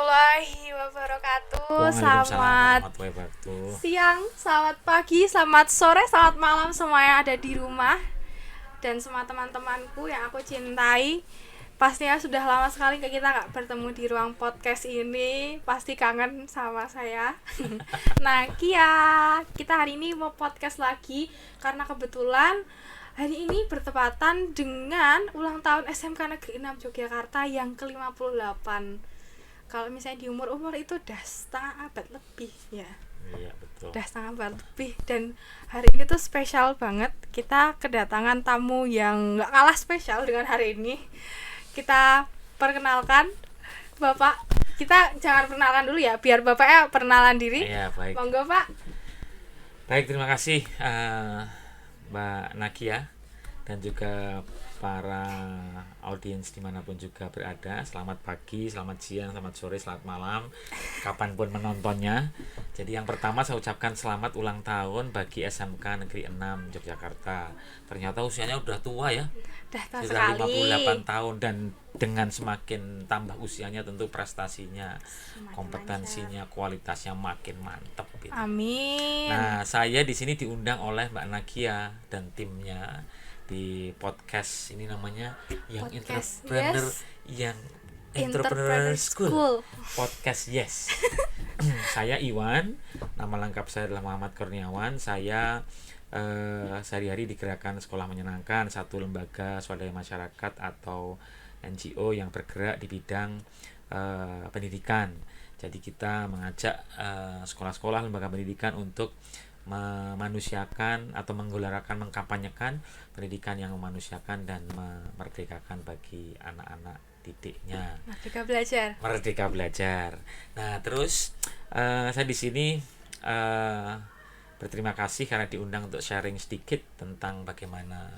warahmatullahi wabarakatuh. Waalaikumsalam Selamat warahmatullahi wabarakatuh. siang, selamat pagi, selamat sore, selamat malam semua yang ada di rumah dan semua teman-temanku yang aku cintai. Pastinya sudah lama sekali kita nggak bertemu di ruang podcast ini. Pasti kangen sama saya. Nah, kita hari ini mau podcast lagi karena kebetulan hari ini bertepatan dengan ulang tahun SMK Negeri 6 Yogyakarta yang ke-58. Kalau misalnya di umur-umur itu udah setengah abad lebih ya. Iya betul. Udah setengah abad lebih. Dan hari ini tuh spesial banget. Kita kedatangan tamu yang gak kalah spesial dengan hari ini. Kita perkenalkan Bapak. Kita jangan perkenalan dulu ya, biar Bapaknya perkenalan diri. Iya baik. Monggo Pak. Baik, terima kasih Mbak Nakia dan juga para audiens dimanapun juga berada. Selamat pagi, selamat siang, selamat sore, selamat malam, kapanpun menontonnya. Jadi yang pertama saya ucapkan selamat ulang tahun bagi SMK Negeri 6 Yogyakarta. Ternyata usianya udah tua ya, Udah tua sudah sekali. 58 tahun, dan dengan semakin tambah usianya tentu prestasinya, Semakin kompetensinya, kualitasnya makin mantep gitu. Amin. Nah, saya di sini diundang oleh Mbak Nakia dan timnya di podcast ini, namanya yang Podcast Entrepreneur, Yes. yang Entrepreneur Entrepreneur School. School. Podcast Yes. Saya Iwan, nama lengkap saya adalah Muhammad Kurniawan. Saya sehari-hari di Gerakan Sekolah Menyenangkan, satu lembaga swadaya masyarakat atau NGO yang bergerak di bidang pendidikan. Jadi kita mengajak sekolah-sekolah, lembaga pendidikan untuk memanusiakan atau menggelarkan, mengkampanyekan pendidikan yang memanusiakan dan memerdekakan bagi anak-anak didiknya. Merdeka belajar. Merdeka belajar. Nah, terus saya di sini berterima kasih karena diundang untuk sharing sedikit tentang bagaimana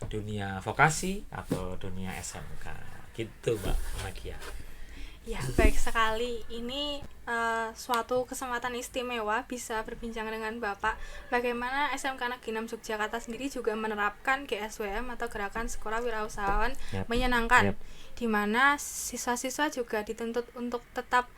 dunia vokasi atau dunia SMK. Gitu, Mbak Nakia. Ya, baik sekali. Ini suatu kesempatan istimewa bisa berbincang dengan Bapak. Bagaimana SMK Negeri 6 Yogyakarta sendiri juga menerapkan GSWM atau Gerakan Sekolah Wirausahawan Menyenangkan, di mana siswa-siswa juga dituntut untuk tetap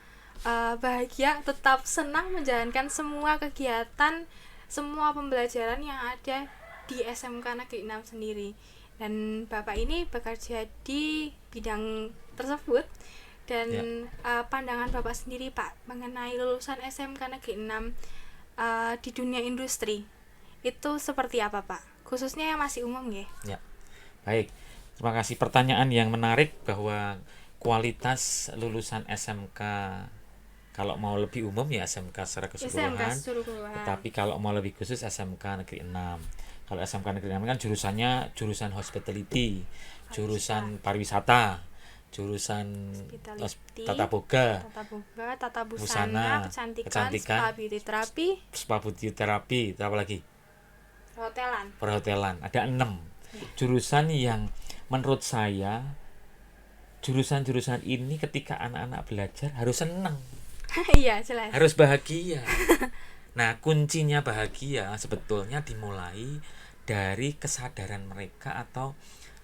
bahagia, tetap senang menjalankan semua kegiatan, semua pembelajaran yang ada di SMK Negeri 6 sendiri. Dan Bapak ini bekerja di bidang tersebut. Dan pandangan Bapak sendiri Pak mengenai lulusan SMK Negeri 6 di dunia industri itu seperti apa Pak? Khususnya yang masih umum ya? Ya, baik. Terima kasih, pertanyaan yang menarik bahwa kualitas lulusan SMK, kalau mau lebih umum ya SMK secara keseluruhan. Tetapi kalau mau lebih khusus SMK Negeri 6. Kalau SMK Negeri 6 kan jurusannya jurusan hospitality, jurusan pariwisata, jurusan tata boga, tata busana, kecantikan, spa beauty terapi, apa lagi? Perhotelan. Ada 6 jurusan yang menurut saya jurusan-jurusan ini ketika anak-anak belajar harus senang. Iya, jelas. Harus bahagia. Nah, kuncinya bahagia sebetulnya dimulai dari kesadaran mereka, atau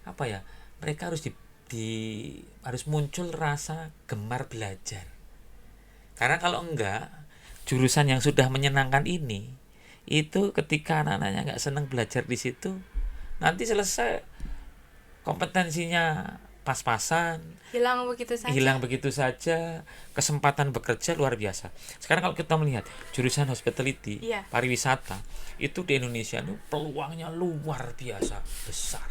apa ya? Mereka harus harus muncul rasa gemar belajar. Karena kalau enggak, jurusan yang sudah menyenangkan ini, itu ketika anak-anaknya enggak senang belajar di situ, nanti selesai kompetensinya pas-pasan, hilang begitu saja, kesempatan bekerja luar biasa. Sekarang kalau kita melihat jurusan hospitality, pariwisata, itu di Indonesia itu peluangnya luar biasa besar.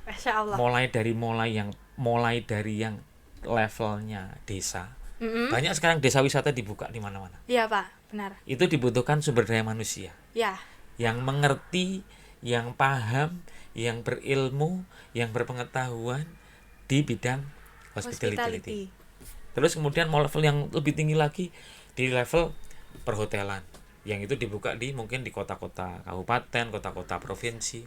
Masya Allah. Mulai dari yang levelnya desa. Banyak sekarang desa wisata dibuka di mana-mana. Iya Pak, benar. Itu dibutuhkan sumber daya manusia. Ya. Yang mengerti, yang paham, yang berilmu, yang berpengetahuan di bidang hospitality. Terus kemudian mau level yang lebih tinggi lagi di level perhotelan, yang itu dibuka mungkin di kota-kota kabupaten, kota-kota provinsi.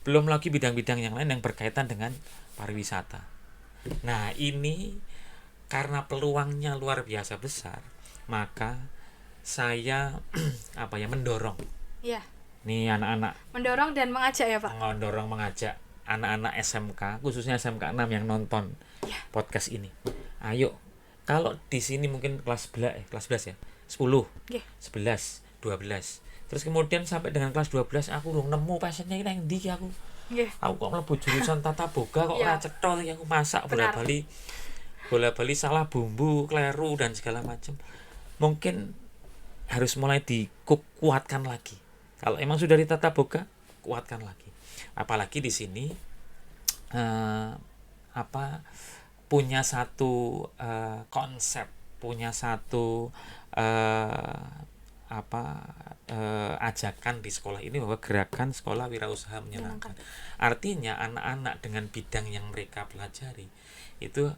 Belum lagi bidang-bidang yang lain yang berkaitan dengan pariwisata. Nah, ini karena peluangnya luar biasa besar, maka saya mendorong. Iya. Nih anak-anak. Mendorong dan mengajak ya, Pak. Mengajak anak-anak SMK, khususnya SMK 6 yang nonton podcast ini. Ayo Kalau di sini mungkin kelas 11 ya, 10, Nggih. 11, 12. Terus kemudian sampai dengan kelas 12 aku belum nemu passionnya ini yang ndi aku. Nggih. Aku kok mlebu jurusan tata boga kok ora Iya. cetha iki aku masak Benar. bola-bali salah bumbu, kleru dan segala macam. Mungkin harus mulai dikuatkan lagi. Kalau emang sudah di tata boga, kuatkan lagi. Apalagi di sini apa punya satu konsep, punya satu ajakan di sekolah ini bahwa gerakan sekolah wirausaha menyenangkan. Artinya anak-anak dengan bidang yang mereka pelajari itu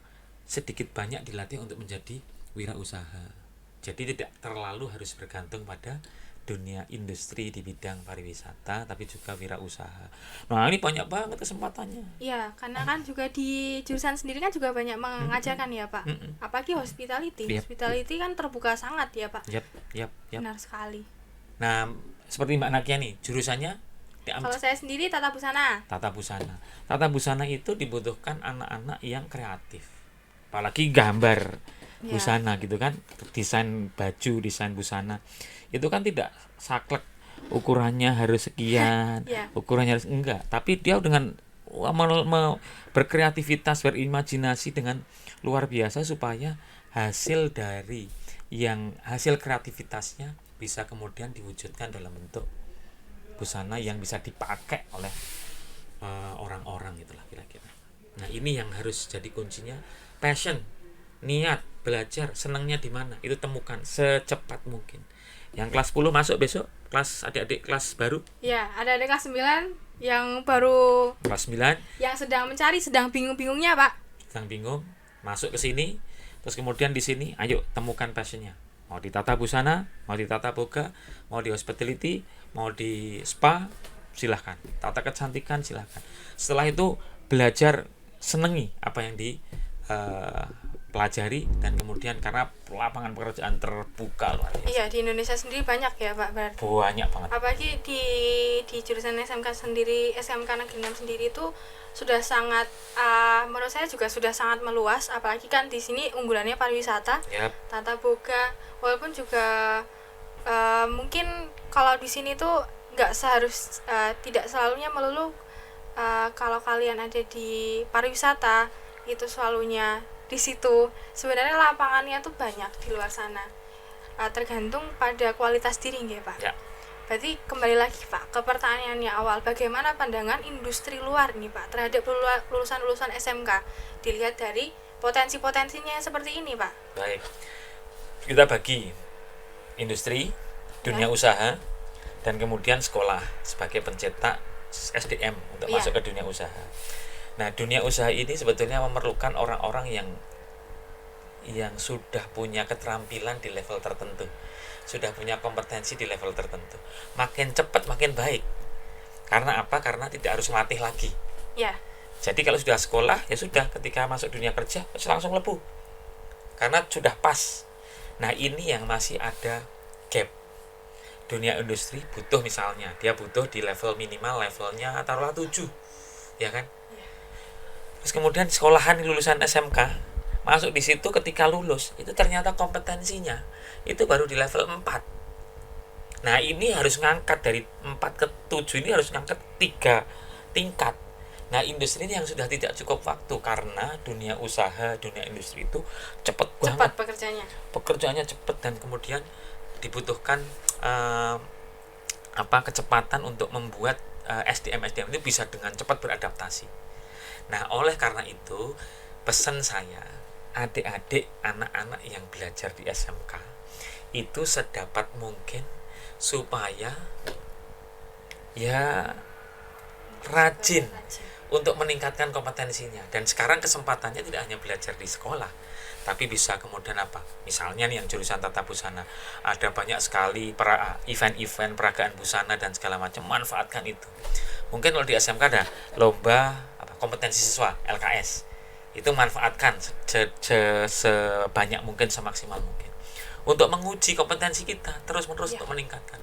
sedikit banyak dilatih untuk menjadi wirausaha. Jadi tidak terlalu harus bergantung pada dunia industri di bidang pariwisata, tapi juga wirausaha. Nah ini banyak banget kesempatannya. Iya, karena kan juga di jurusan sendiri kan juga banyak mengajarkan ya Pak. Apalagi hospitality. Yap. Hospitality kan terbuka sangat ya Pak. Yap. Benar sekali. Nah seperti Mbak Nakia nih, jurusannya Kalau saya sendiri tata busana. tata busana. Tata busana itu dibutuhkan anak-anak yang kreatif. Apalagi gambar busana gitu kan, desain baju, desain busana. Itu kan tidak saklek ukurannya harus sekian, ukurannya harus enggak, tapi dia dengan berkreativitas, berimajinasi dengan luar biasa supaya hasil dari hasil kreativitasnya bisa kemudian diwujudkan dalam bentuk busana yang bisa dipakai oleh orang-orang gitulah kira-kira. Nah ini yang harus jadi kuncinya, passion, niat, belajar, senangnya di mana, itu temukan secepat mungkin. Yang kelas 10 masuk besok, kelas adik-adik kelas baru. Ya, ada adik kelas 9 yang baru Kelas 9 yang sedang mencari, sedang bingung-bingungnya, Pak. sedang bingung, masuk ke sini, terus kemudian di sini ayo temukan passionnya. Mau di tata busana, mau di tata boga, mau di hospitality, mau di spa, silahkan. Tata kecantikan silahkan. Setelah itu belajar, senengi apa yang di pelajari, dan kemudian karena lapangan pekerjaan terbuka luar biasa. Iya, di Indonesia sendiri banyak ya Pak berarti. Banyak banget. Apalagi di jurusan SMK sendiri, SMK Negeri 6 sendiri itu sudah sangat menurut saya juga sudah sangat meluas. Apalagi kan di sini unggulannya pariwisata, tata boga. Walaupun juga mungkin kalau di sini tuh nggak tidak selalunya melulu kalau kalian ada di pariwisata itu selalunya di situ. Sebenarnya lapangannya tuh banyak di luar sana. Tergantung pada kualitas diri nggih, Pak. Ya. Berarti kembali lagi Pak ke pertanyaannya awal, bagaimana pandangan industri luar nih Pak terhadap lulusan-lulusan SMK dilihat dari potensi-potensinya seperti ini Pak? Baik, kita bagi industri, dunia usaha, dan kemudian sekolah sebagai pencetak SDM untuk masuk ke dunia usaha. Nah, dunia usaha ini sebetulnya memerlukan orang-orang yang sudah punya keterampilan di level tertentu, sudah punya kompetensi di level tertentu. Makin cepat makin baik. Karena apa? Karena tidak harus melatih lagi. Ya. Jadi kalau sudah sekolah, ya sudah, ketika masuk dunia kerja langsung lebu. Karena sudah pas. Nah, ini yang masih ada gap. Dunia industri butuh, misalnya dia butuh di level minimal, levelnya taruhlah 7, ya kan? Terus kemudian sekolahan lulusan SMK masuk di situ, ketika lulus itu ternyata kompetensinya itu baru di level 4. Nah, ini harus ngangkat dari 4 ke 7, ini harus ngangkat 3 tingkat. Nah, industri ini yang sudah tidak cukup waktu, karena dunia usaha, dunia industri itu cepat banget. Pekerjaannya cepat, dan kemudian dibutuhkan kecepatan untuk membuat SDM itu bisa dengan cepat beradaptasi. Nah, oleh karena itu pesan saya, adik-adik, anak-anak yang belajar di SMK itu sedapat mungkin supaya ya rajin untuk meningkatkan kompetensinya. Dan sekarang kesempatannya tidak hanya belajar di sekolah, tapi bisa kemudian misalnya nih yang jurusan tata busana, ada banyak sekali event-event peragaan busana dan segala macam, manfaatkan itu. Mungkin kalau di SMK ada lomba kompetensi siswa LKS, itu manfaatkan sebanyak mungkin, semaksimal mungkin untuk menguji kompetensi kita terus-menerus untuk meningkatkan.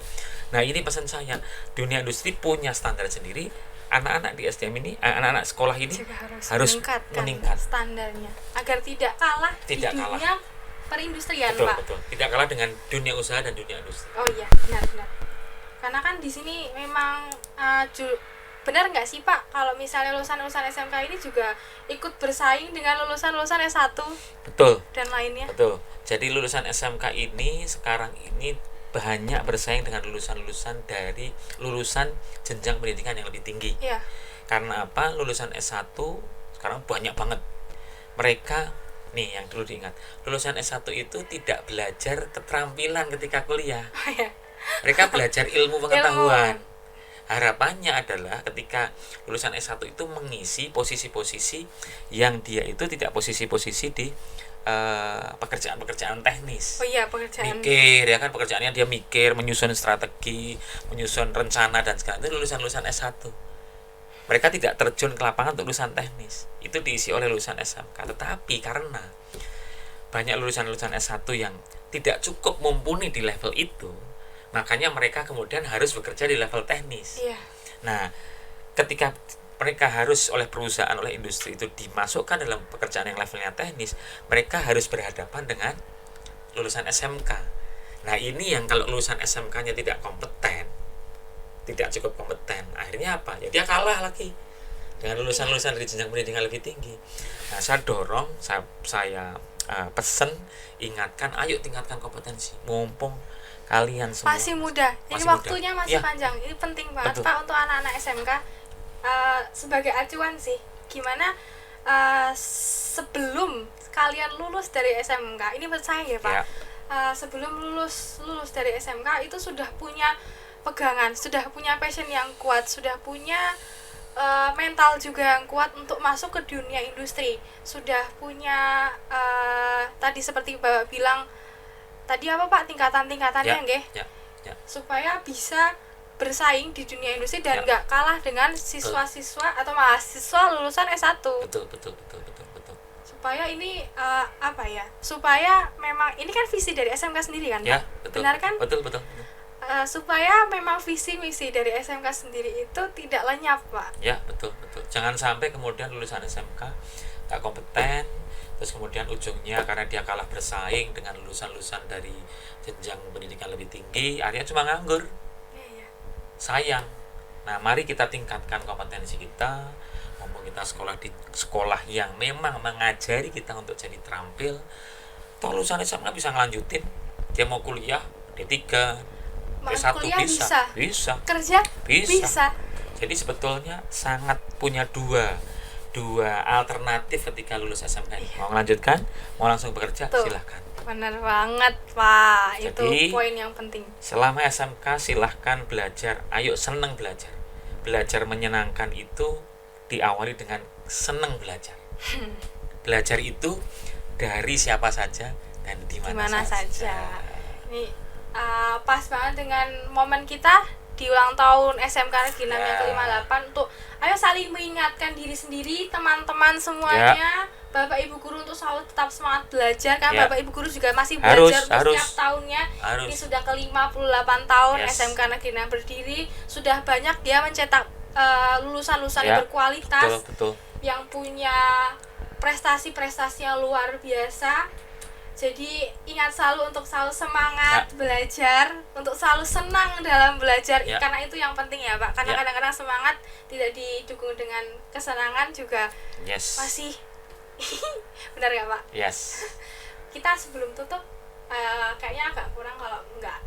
Nah, ini pesan saya, dunia industri punya standar sendiri, anak-anak di SDM ini, anak-anak sekolah ini juga harus meningkatkan meningkat. standarnya agar tidak kalah Tidak di kalah. dunia perindustrian, Betul, Pak. betul. Tidak kalah dengan dunia usaha dan dunia industri. Oh iya, benar-benar. Karena kan di sini memang benar nggak sih Pak, kalau misalnya lulusan-lulusan SMK ini juga ikut bersaing dengan lulusan-lulusan S1 Betul, dan lainnya? betul. Jadi lulusan SMK ini sekarang ini banyak bersaing dengan lulusan-lulusan dari lulusan jenjang pendidikan yang lebih tinggi. Iya. Karena apa? Lulusan S1 sekarang banyak banget. Mereka nih yang dulu diingat, lulusan S1 itu tidak belajar keterampilan ketika kuliah. Oh iya. Mereka belajar ilmu pengetahuan. Harapannya adalah ketika lulusan S1 itu mengisi posisi-posisi yang dia itu tidak posisi-posisi di pekerjaan-pekerjaan teknis. Oh iya, pekerjaan. Mikir, ya kan, pekerjaannya dia mikir, menyusun strategi, menyusun rencana dan segala itu lulusan-lulusan S1. Mereka tidak terjun ke lapangan untuk lulusan teknis. Itu diisi oleh lulusan SMK. Tetapi karena banyak lulusan-lulusan S1 yang tidak cukup mumpuni di level itu, makanya mereka kemudian harus bekerja di level teknis. Iya. Nah, ketika mereka harus oleh perusahaan, oleh industri itu dimasukkan dalam pekerjaan yang levelnya teknis, mereka harus berhadapan dengan lulusan SMK. Nah, ini yang kalau lulusan SMK-nya tidak kompeten, tidak cukup kompeten, akhirnya apa? Ya dia kalah lagi dengan lulusan-lulusan dari jenjang pendidikan lebih tinggi. Nah, saya dorong, saya pesen, ingatkan, ayo tingkatkan kompetensi, mumpung kalian semua Masih muda. Ini masih muda. waktunya masih Ya. panjang. Ini penting banget Betul. Pak untuk anak-anak SMK. Sebagai acuan sih, gimana sebelum kalian lulus dari SMK, ini menurut saya ya Pak, Ya. sebelum lulus dari SMK itu sudah punya pegangan, sudah punya passion yang kuat, sudah punya mental juga yang kuat untuk masuk ke dunia industri, sudah punya tadi seperti Bapak bilang tadi apa Pak, tingkatan-tingkatannya nggih, Ya. supaya bisa bersaing di dunia industri dan Ya. nggak kalah dengan siswa-siswa atau mahasiswa lulusan S1. Betul. Supaya ini apa ya? Supaya memang ini kan visi dari SMK sendiri kan, Ya, Pak? betul. Benar kan? Betul. Supaya memang visi misi dari SMK sendiri itu tidak lenyap, Pak. Ya, betul. Jangan sampai kemudian lulusan SMK nggak kompeten, terus kemudian ujungnya karena dia kalah bersaing dengan lulusan-lulusan dari jenjang pendidikan lebih tinggi, akhirnya cuma nganggur. Iya. Sayang. Nah, mari kita tingkatkan kompetensi kita. Mumpung kita sekolah di sekolah yang memang mengajari kita untuk jadi terampil. Toh lulusan SMK bisa ngelanjutin. Dia mau kuliah D3, Mau kuliah bisa. Kerja bisa. Jadi sebetulnya sangat punya dua alternatif ketika lulus SMK ini. Mau melanjutkan, mau langsung bekerja, Tuh. silahkan. Benar banget, Pak. Itu Jadi, poin yang penting. Selama SMK silahkan belajar, ayo seneng belajar. Belajar menyenangkan itu diawali dengan seneng belajar. Belajar itu dari siapa saja dan di mana saja. Ini pas banget dengan momen kita di ulang tahun SMK Negeri 6 yang ke-58 untuk ayo saling mengingatkan diri sendiri, teman-teman semuanya, Bapak Ibu guru untuk selalu tetap semangat belajar karena Bapak Ibu guru juga masih belajar untuk setiap tahunnya. Ini sudah ke-58 tahun SMK Negeri 6 berdiri, sudah banyak dia mencetak lulusan-lulusan yang berkualitas, betul. yang punya prestasi-prestasi yang luar biasa. Jadi ingat selalu untuk selalu semangat belajar, untuk selalu senang dalam belajar, karena itu yang penting ya Pak. Karena kadang-kadang semangat tidak didukung dengan kesenangan juga masih benar nggak Pak? Yes. Kita sebelum tutup kayaknya agak kurang kalau nggak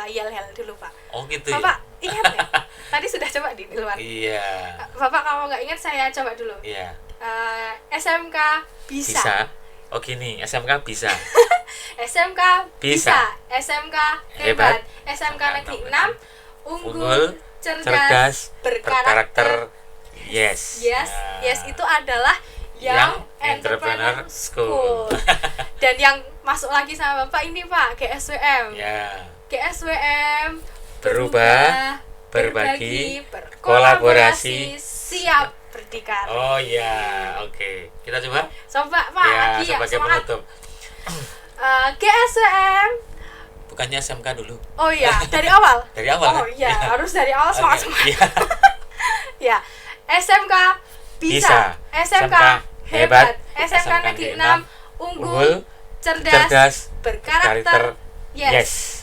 yel-yel dulu Pak. Oh gitu. Bapak ingat nggak? Tadi sudah coba di luar. Iya. Bapak kalau nggak ingat saya coba dulu. Iya. SMK bisa. Oh gini, SMK bisa. SMK bisa. SMK hebat. SMK Negeri 6 unggul, cerdas, berkarakter. Yes. Yes itu adalah Young Entrepreneur School. Dan yang masuk lagi sama Bapak ini Pak, GSWM. GSWM berubah, berbagi, berkolaborasi, siap berdikari. Oh iya, oke. Kita coba. Pak, lagi ya, sebagai semangat. penutup. GSWM. Bukannya SMK dulu. Oh iya, dari awal. Dari awal. Oh iya, harus dari awal semangat. ya. SMK bisa, SMK hebat, SMK Negeri 6 unggul, cerdas, berkarakter, yes.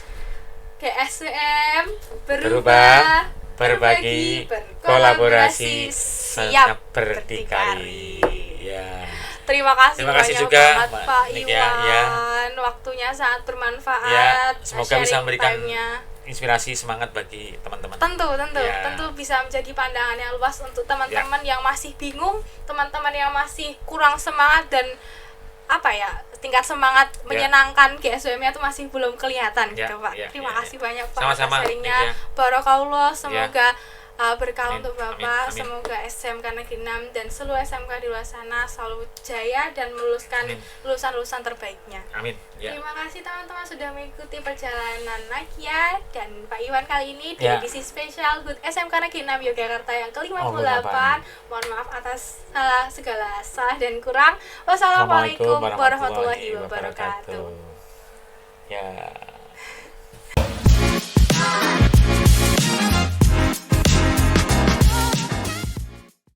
GSWM berubah, berbagi, berkolaborasi, siap berdikari. Ya. Terima kasih banyak juga banget Pak Nikia, Iwan. ya. Waktunya sangat bermanfaat. Ya, semoga bisa Sharing memberikan time-nya. inspirasi semangat bagi teman-teman. Tentu Ya. tentu bisa menjadi pandangan yang luas untuk teman-teman yang masih bingung, teman-teman yang masih kurang semangat dan tingkat semangat menyenangkan GSWM-nya itu masih belum kelihatan gitu Pak. Terima kasih banyak Pak atas Sama-sama, sharingnya. Barakallah, semoga berkah Amin, untuk Bapak. amin. Semoga SMK Negeri 6 dan seluruh SMK di luar sana selalu jaya dan meluluskan lulusan-lulusan terbaiknya. Amin. Ya. Terima kasih teman-teman sudah mengikuti perjalanan Nakia dan Pak Iwan kali ini di edisi spesial HUT SMK Negeri 6 Yogyakarta yang ke-58. Mohon maaf atas segala salah dan kurang. Wassalamualaikum warahmatullahi wabarakatuh. Ya.